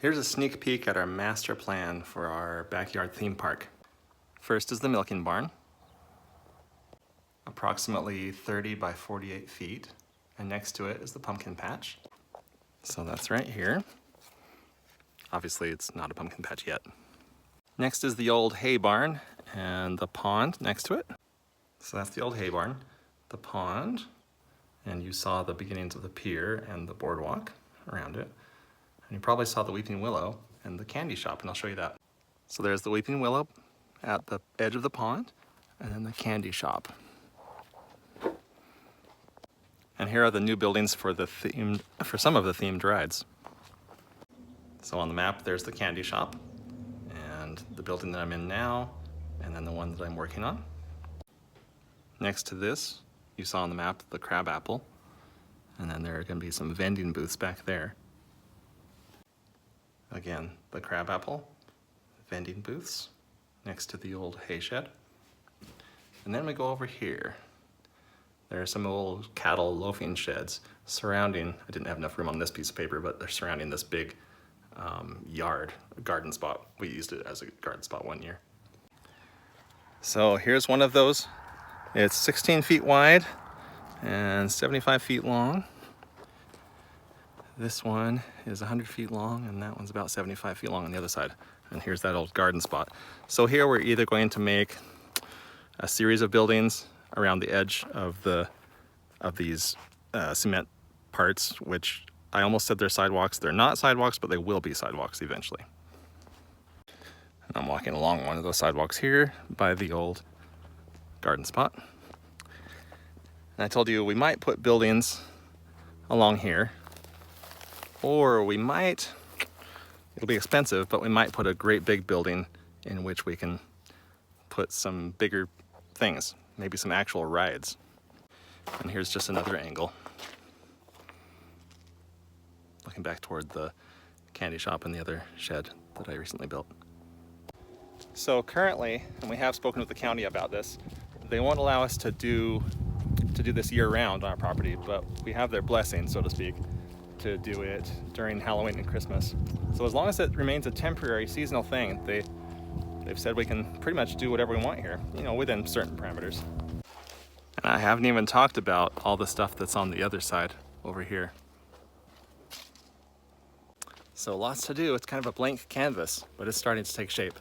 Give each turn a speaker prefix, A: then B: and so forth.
A: Here's a sneak peek at our master plan for our backyard theme park. First is the milking barn, approximately 30 by 48 feet, and next to it is the pumpkin patch. So that's right here. Obviously it's not a pumpkin patch yet. Next is the old hay barn and the pond next to it. So that's the old hay barn, the pond, and you saw the beginnings of the pier and the boardwalk around it. And you probably saw the Weeping Willow and the candy shop, and I'll show you that. So there's the Weeping Willow at the edge of the pond, and then the candy shop. And here are the new buildings for some of the themed rides. So on the map, there's the candy shop, and the building that I'm in now, and then the one that I'm working on. Next to this, you saw on the map the Crab Apple, and then there are going to be some vending booths back there. Again, the Crab Apple, vending booths next to the old hay shed. And then we go over here. There are some old cattle loafing sheds surrounding, I didn't have enough room on this piece of paper, but they're surrounding this big yard, a garden spot. We used it as a garden spot one year. So here's one of those. It's 16 feet wide and 75 feet long. This one is 100 feet long, and that one's about 75 feet long on the other side. And here's that old garden spot. So here we're either going to make a series of buildings around the edge of these cement parts, which I almost said they're sidewalks. They're not sidewalks, but they will be sidewalks eventually. And I'm walking along one of those sidewalks here by the old garden spot. And I told you we might put buildings along here, or we might, it'll be expensive, but we might put a great big building in which we can put some bigger things, maybe some actual rides. And here's just another angle, looking back toward the candy shop and the other shed that I recently built. So currently, and we have spoken with the county about this, they won't allow us to do this year-round on our property, but we have their blessing, so to speak, to do it during Halloween and Christmas. So as long as it remains a temporary seasonal thing, they've said we can pretty much do whatever we want here, you know, within certain parameters. And I haven't even talked about all the stuff that's on the other side over here. So lots to do. It's kind of a blank canvas, but it's starting to take shape.